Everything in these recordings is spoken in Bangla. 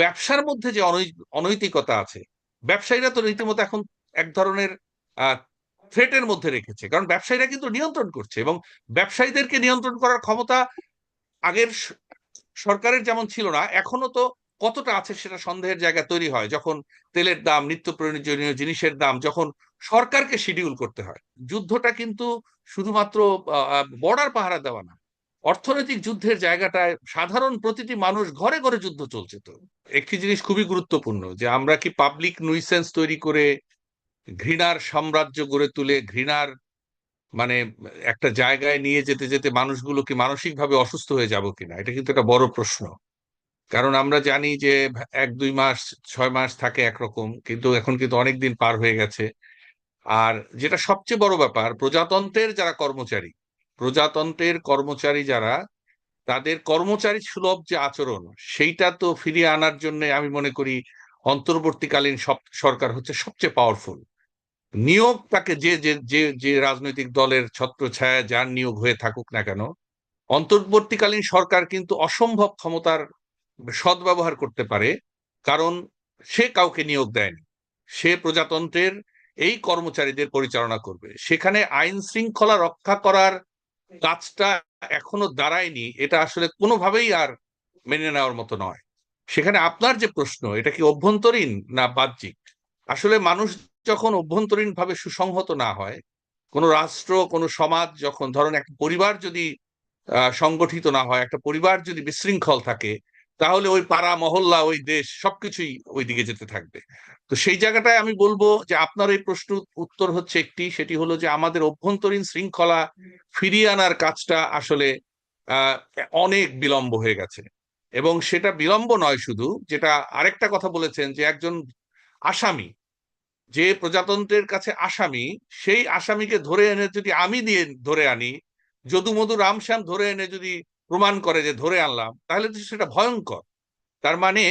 ব্যবসার মধ্যে যে অনৈতিকতা আছে, ব্যবসায়ীরা তো রীতিমতো এখন এক ধরনের থ্রেটের মধ্যে রেখেছে, কারণ ব্যবসায়ীরা কিন্তু নিয়ন্ত্রণ করছে, এবং ব্যবসায়ীদেরকে নিয়ন্ত্রণ করার ক্ষমতা আগের সরকারের যেমন ছিল না, এখনো তো কতটা আছে সেটা সন্দেহের জায়গা তৈরি হয় যখন তেলের দাম, নিত্য প্রয়োজনীয় জিনিসের দাম যখন সরকারকে শিডিউল করতে হয়। যুদ্ধটা কিন্তু শুধুমাত্র বর্ডার পাহারা দেওয়া না, অর্থনৈতিক যুদ্ধের জায়গাটায় সাধারণ প্রতিটি মানুষ ঘরে ঘরে যুদ্ধ চলছে। তো একটি জিনিস খুবই গুরুত্বপূর্ণ, যে আমরা কি পাবলিক নুইসেন্স তৈরি করে ঘৃণার সাম্রাজ্য গড়ে তুলে ঘৃণার মানে একটা জায়গায় নিয়ে যেতে যেতে মানুষগুলো কি মানসিকভাবে অসুস্থ হয়ে যাব কিনা, এটা কিন্তু একটা বড় প্রশ্ন। কারণ আমরা জানি যে 1-2 মাস, 6 মাস থাকে একরকম, কিন্তু এখন কিন্তু অনেক দিন পার হয়ে গেছে। আর যেটা সবচেয়ে বড় ব্যাপার, প্রজাতন্ত্রের যারা কর্মচারী, প্রজাতন্ত্রের কর্মচারী যারা, তাদের কর্মচারী সুলভ যে আচরণ, সেইটা তো ফিরিয়ে আনার জন্য আমি মনে করি অন্তর্বর্তীকালীন সরকার হচ্ছে সবচেয়ে পাওয়ারফুল। নিয়োগ তাকে যে যে যে যে রাজনৈতিক দলের ছত্রছায়া যার নিয়োগ হয়ে থাকুক না কেন, অন্তর্বর্তীকালীন সরকার কিন্তু অসম্ভব ক্ষমতার সদ্ব্যবহার করতে পারে। কারণ সে কাউকে নিয়োগ দেয়নি, সে প্রজাতন্ত্রের এই কর্মচারীদের পরিচালনা করবে। সেখানে আইন শৃঙ্খলা রক্ষা করার কাজটা এখনো দাঁড়ায়নি, এটা আসলে কোনোভাবেই আর মেনে নেওয়ার মতো নয়। সেখানে আপনার যে প্রশ্ন, এটা কি অভ্যন্তরীণ না বাহ্যিক? আসলে মানুষ যখন অভ্যন্তরীণ ভাবে সুসংহত না হয়, কোনো রাষ্ট্র, কোনো সমাজ, যখন ধরেন একটা পরিবার যদি সংগঠিত না হয়, একটা পরিবার যদি বিশৃঙ্খল থাকে, তাহলে ওই পাড়া মহল্লা, ওই দেশ, সবকিছুই ওই দিকে যেতে থাকবে। তো সেই জায়গাটায় আমি বলবো যে আপনার এই প্রশ্ন উত্তর হচ্ছে একটি, সেটি হলো যে আমাদের অভ্যন্তরীণ শৃঙ্খলা ফিরিয়ে আনার কাজটা আসলে আহ অনেক বিলম্ব হয়ে গেছে। এবং সেটা বিলম্ব নয় শুধু, যেটা আরেকটা কথা বলেছেন, যে একজন আসামি, যে প্রজাতন্ত্রের কাছে আসামি, সেই আসামিকে ধরে এনে যদি আমি দিয়ে ধরে আনি, যদু মধু রামশ্যাম ধরে এনে যদি প্রমাণ করে যে ধরে আনলাম, তাহলে তো সেটা ভয়ঙ্কর। তার মানে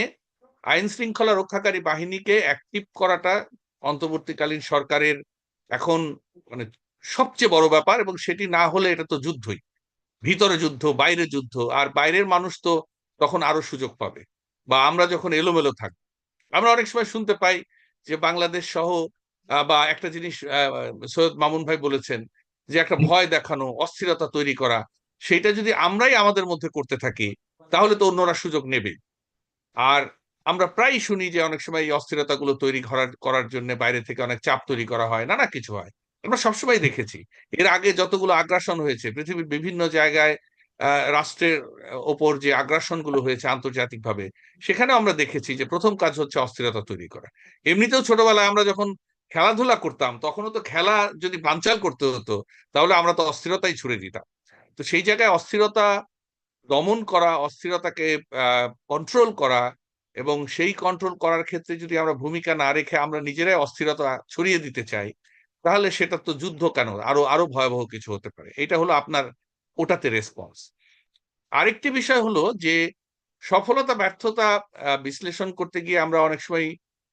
আইন শৃঙ্খলা রক্ষাকারী বাহিনীকে অ্যাক্টিভ করাটা অন্তর্বর্তীকালীন সরকারের এখন মানে সবচেয়ে বড় ব্যাপার, এবং সেটি না হলে এটা তো যুদ্ধই, ভিতরে যুদ্ধ, বাইরে যুদ্ধ। আর বাইরের মানুষ তো তখন আরো সুযোগ পাবে, বা আমরা যখন এলোমেলো থাকবো। আমরা অনেক সময় শুনতে পাই যে বাংলাদেশ সহ বা একটা জিনিস সৈয়দ মামুন ভাই বলেছেন, যে একটা ভয় দেখানো, অস্থিরতা তৈরি করা, সেটা যদি আমরাই আমাদের মধ্যে করতে থাকি, তাহলে তো অন্যরা সুযোগ নেবে। আর আমরা প্রায় শুনি যে অনেক সময় এই অস্থিরতাগুলো তৈরি করার করার জন্য বাইরে থেকে অনেক চাপ তৈরি করা হয়, নানা কিছু হয়। আমরা সবসময় দেখেছি এর আগে যতগুলো আগ্রাসন হয়েছে পৃথিবীর বিভিন্ন জায়গায়, রাষ্ট্রের ওপর যে আগ্রাসন গুলো হয়েছে আন্তর্জাতিকভাবে, সেখানে আমরা দেখেছি যে প্রথম কাজ হচ্ছে অস্থিরতা তৈরি করা। এমনিতেও ছোটবেলায় আমরা যখন খেলাধুলা করতাম, তখনও তো খেলা যদি বানচাল করতে হতো, তাহলে আমরা তো অস্থিরতাই ছুড়ে দিতাম। তো সেই জায়গায় অস্থিরতা দমন করা, অস্থিরতাকে কন্ট্রোল করা, এবং সেই কন্ট্রোল করার ক্ষেত্রে যদি আমরা ভূমিকা না রেখে আমরা নিজেরাই অস্থিরতা ছড়িয়ে দিতে চাই, তাহলে সেটা তো যুদ্ধ কেন, আরো আরো ভয়াবহ কিছু হতে পারে। এটা হলো আপনার ওটাতে রেসপন্স। আরেকটি বিষয় হলো যে সফলতা ব্যর্থতা বিশ্লেষণ করতে গিয়ে আমরা অনেক সময়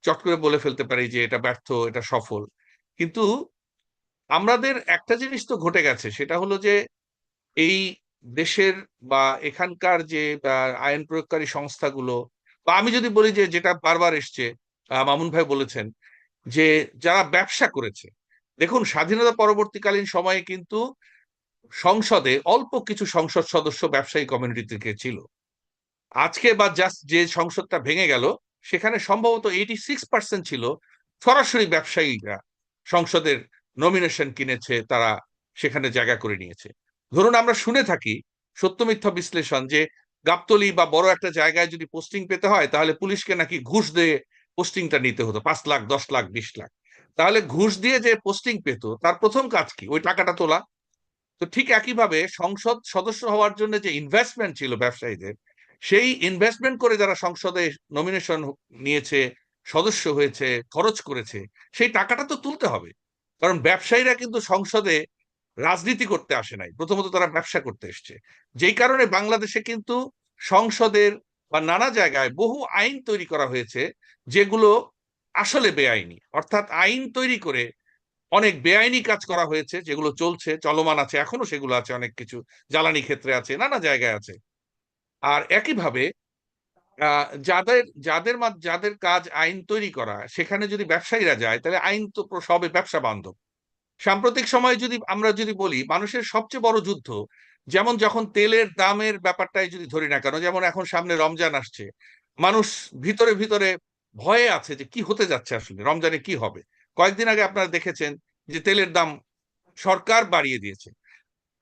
চট করে বলে ফেলতে পারি যে এটা ব্যর্থ, এটা সফল। কিন্তু আমাদের একটা জিনিস তো ঘটে গেছে, সেটা হলো যে এই দেশের বা এখানকার যে আইন প্রয়োগকারী সংস্থাগুলো, বা আমি যদি বলি যে যেটা বারবার এসছে, মামুন ভাই বলেছেন, যে যারা ব্যবসা করেছে। দেখুন, স্বাধীনতা পরবর্তীকালীন সময়ে কিন্তু সংসদে অল্প কিছু সংসদ সদস্য ব্যবসায়ী কমিউনিটি থেকে ছিল। আজকে বা জাস্ট যে সংসদটা ভেঙে গেল, সেখানে সম্ভবত 86% ছিল সরাসরি ব্যবসায়ীরা সংসদের নমিনেশন কিনেছে, তারা সেখানে জায়গা করে নিয়েছে। ধরুন, আমরা শুনে থাকি সত্য মিথ্যা বিশ্লেষণ, যে গাবতলী বা বড় একটা জায়গায় যদি পোস্টিং পেতে হয়, তাহলে পুলিশকে নাকি ঘুষ দিয়ে পোস্টিংটা নিতে হতো, 5 লাখ, 10 লাখ, 20 লাখ। তাহলে ঘুষ দিয়ে যে পোস্টিং পেত, তার প্রথম কাজ কি? ওই টাকাটা তোলা। তো ঠিক একইভাবে সংসদ সদস্য হওয়ার জন্য যে ইনভেস্টমেন্ট ছিল ব্যবসায়ীদের, সেই ইনভেস্টমেন্ট করে যারা সংসদে নমিনেশন নিয়েছে, সদস্য হয়েছে, খরচ করেছে, সেই টাকাটা তো তুলতে হবে। কারণ ব্যবসায়ীরা কিন্তু সংসদে রাজনীতি করতে আসে নাই, প্রথমত তারা ব্যবসা করতে এসছে। যেই কারণে বাংলাদেশে কিন্তু সংসদের বা নানা জায়গায় বহু আইন তৈরি করা হয়েছে, যেগুলো আসলে বেআইনি। অর্থাৎ আইন তৈরি করে অনেক বেআইনি কাজ করা হয়েছে, যেগুলো চলছে, চলমান আছে, এখনো সেগুলো আছে, অনেক কিছু জ্বালানি ক্ষেত্রে আছে, নানা জায়গায় আছে। আর একইভাবে যাদের যাদের যাদের কাজ আইন তৈরি করা, সেখানে যদি ব্যবসায়ীরা যায় তাহলে আইন তো সবে ব্যবসা বান্ধব। সাম্প্রতিক সময়ে যদি আমরা যদি বলি, মানুষের সবচেয়ে বড় যুদ্ধ, যেমন যখন তেলের দামের ব্যাপারটাই যদি ধরি না কেন, যেমন এখন সামনে রমজান আসছে, মানুষ ভিতরে ভিতরে ভয়ে আছে যে কি হতে যাচ্ছে, আসলে রমজানে কি হবে। কয়েকদিন আগে আপনারা দেখেছেন যে তেলের দাম সরকার বাড়িয়ে দিয়েছে।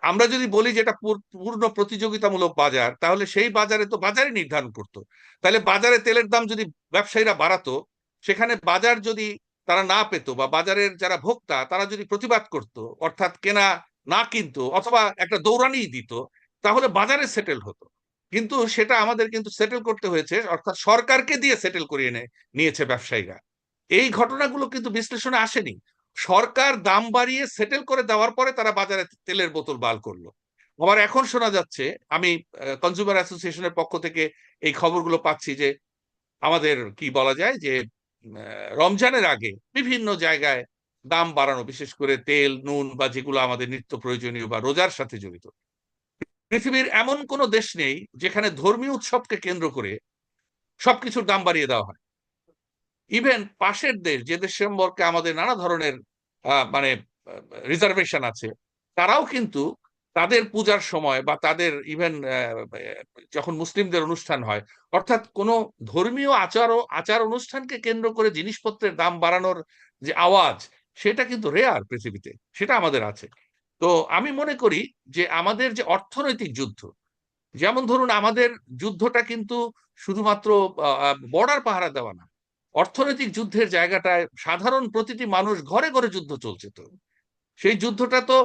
আমরা যদি বলি যে এটা পূর্ণ প্রতিযোগিতামূলক বাজার, তাহলে সেই বাজারে তো বাজারে নির্ধারণ করতো। তাহলে বাজারে তেলের দাম যদি ব্যবসায়ীরা বাড়াতো, সেখানে বাজার যদি তারা না পেতো, বা বাজারের যারা ভোক্তা তারা যদি প্রতিবাদ করত, অর্থাৎ কেনা না কিনতো, অথবা একটা দৌড়ানি দিত, তাহলে বাজারে সেটেল হতো। কিন্তু সেটা আমাদের কিন্তু সেটেল করতে হয়েছে, অর্থাৎ সরকারকে দিয়ে সেটেল করিয়ে নিয়েছে ব্যবসায়ীরা। এই ঘটনাগুলো কিন্তু বিশ্লেষণে আসেনি। সরকার দাম বাড়িয়ে সেটেল করে দেওয়ার পরে তারা বাজারে তেলের বোতল বার করলো। আবার এখন শোনা যাচ্ছে, আমি কনজিউমার অ্যাসোসিয়েশনের পক্ষ থেকে এই খবরগুলো পাচ্ছি, যে আমাদের কি বলা যায় যে রমজানের আগে বিভিন্ন জায়গায় দাম বাড়ানো, বিশেষ করে তেল, নুন, বা যেগুলো আমাদের নিত্য প্রয়োজনীয় বা রোজার সাথে জড়িত। পৃথিবীর এমন কোনো দেশ নেই যেখানে ধর্মীয় উৎসবকে কেন্দ্র করে সবকিছুর দাম বাড়িয়ে দেওয়া হয়। ইভেন পাশের দেশ, যে দেশ সম্পর্কে আমাদের নানা ধরনের মানে রিজার্ভেশন আছে, তারাও কিন্তু তাদের পূজার সময় বা তাদের ইভেন যখন মুসলিমদের অনুষ্ঠান হয়, অর্থাৎ কোন ধর্মীয় আচার অনুষ্ঠানকে কেন্দ্র করে জিনিসপত্রের দাম বাড়ানোর যে আওয়াজ, সেটা কিন্তু রেয়ার পৃথিবীতে, সেটা আমাদের আছে। তো আমি মনে করি যে আমাদের যে অর্থনৈতিক যুদ্ধ, যেমন ধরুন আমাদের যুদ্ধটা কিন্তু শুধুমাত্র বর্ডার পাহারা দেওয়া না, অর্থনৈতিক যুদ্ধের জায়গাটায় সাধারণ প্রতিটি মানুষ ঘরে ঘরে যুদ্ধ চলছে। তো সেই যুদ্ধটা তো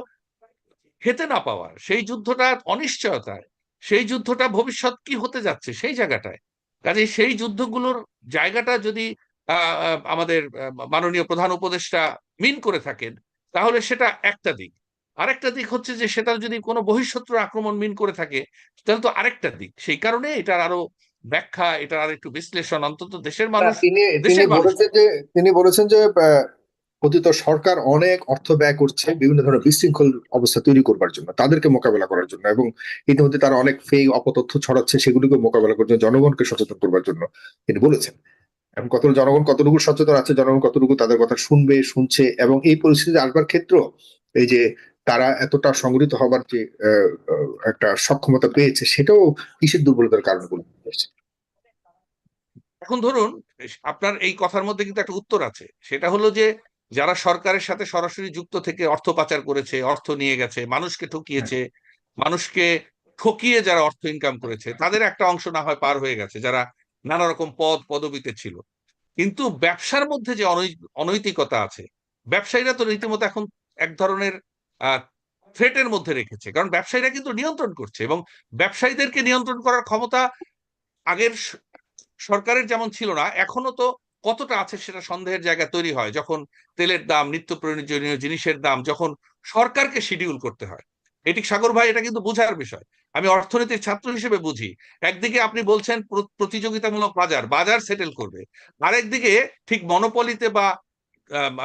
খেতে না পাওয়ার, সেই যুদ্ধটা অনিশ্চয়তায়, সেই যুদ্ধটা ভবিষ্যৎ কি হতে যাচ্ছে সেই জায়গাটায়। কাজে সেই যুদ্ধগুলোর জায়গাটা যদি আমাদের মাননীয় প্রধান উপদেষ্টা মিন করে থাকেন, তাহলে সেটা একটা দিক। আরেকটা দিক হচ্ছে যে সেটা যদি কোনো বহিঃশত্রু আক্রমণ মিন করে থাকে, তাহলে তো আরেকটা দিক। সেই কারণে এটার আরো ব্যাখ্যা, এটার আর একটু বিশ্লেষণ, অন্তত দেশের না, মানুষ, তিনি তিনি দেশের মানুষ। বলেছেন যে অতীত সরকার অনেক অর্থ ব্যয় করছে বিভিন্ন ধরনের বিশৃঙ্খল অবস্থা তৈরি করবার জন্য, তাদেরকে মোকাবেলা করার জন্য, এবং ইতিমধ্যে তারা অনেক ফেক অপতথ্য ছড়াচ্ছে, সেগুলিকে মোকাবেলা করার জন্য, জনগণকে সচেতন করবার জন্য তিনি বলেছেন। এখন জনগণ কতটুকু সচেতন আছে, জনগণ কতটুকু তাদের কথা শুনবে, শুনছে, এবং এই পরিস্থিতি আসবার ক্ষেত্র, এই যে তারা এতটা সংগঠিত হবার যে একটা সক্ষমতা পেয়েছে, সেটাও কিসের দুর্বলতার কারণ বলে মনে হচ্ছে? এখন ধরুন, আপনার এই কথার মধ্যে কিন্তু একটা উত্তর আছে, সেটা হলো যে যারা সরকারের সাথে সরাসরি যুক্ত থেকে অর্থ পাচার করেছে, অর্থ নিয়ে গেছে, মানুষকে ঠকিয়েছে, মানুষকে ঠকিয়ে যারা অর্থ ইনকাম করেছে, তাদের একটা অংশ না হয় পার হয়ে গেছে, যারা নানা রকম পদবিতে ছিল। কিন্তু ব্যবসার মধ্যে যে অনৈতিকতা আছে, ব্যবসায়ীরা তো রীতিমতো এখন এক ধরনের থ্রেটের মধ্যে রেখেছে, কারণ ব্যবসায়ীরা কিন্তু নিয়ন্ত্রণ করছে, এবং ব্যবসায়ীদেরকে নিয়ন্ত্রণ করার ক্ষমতা আগের সরকারের যেমন ছিল না, এখনো তো কতটা আছে সেটা সন্দেহের জায়গা তৈরি হয়, যখন তেলের দাম, নিত্য প্রয়োজনীয় জিনিসের দাম যখন সরকারকে শিডিউল করতে হয়। এটি সাগর ভাই, এটা কিন্তু বোঝার বিষয়। আমি অর্থনীতির ছাত্র হিসেবে বুঝি। একদিকে আপনি বলছেন প্রতিযোগিতামূলক বাজার, বাজার সেটেল করবে, আরেকদিকে ঠিক মনোপলিতে বা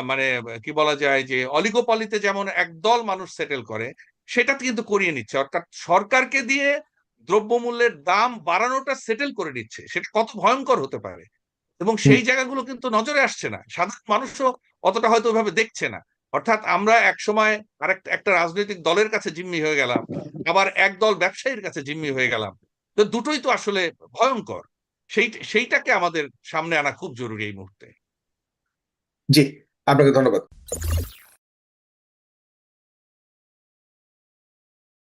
মানে কি বলা যায় যে অলিগোপলিতে যেমন একদল মানুষ সেটেল করে, সেটা কিন্তু করিয়ে নিচ্ছে, অর্থাৎ সরকারকে দিয়ে দ্রব্যমূল্যের দাম বাড়ানোটা সেটেল করে নিচ্ছে। সেটা কত ভয়ঙ্কর হতে পারে, এবং হুম। সেই জায়গাগুলো কিন্তু নজরে আসছে না, সাধারণ মানুষও অতটা হয়তো ওইভাবে দেখছে না। অর্থাৎ আমরা এক সময় আরেকটা একটা রাজনৈতিক দলের কাছে জিম্মি হয়ে গেলাম, আবার একদল ব্যবসায়ীর কাছে জিম্মি হয়ে গেলাম। তো দুটোই তো আসলে ভয়ঙ্কর। সেইটাকে আমাদের সামনে আনা খুব জরুরি এই মুহূর্তে। জি, আপনাকে ধন্যবাদ।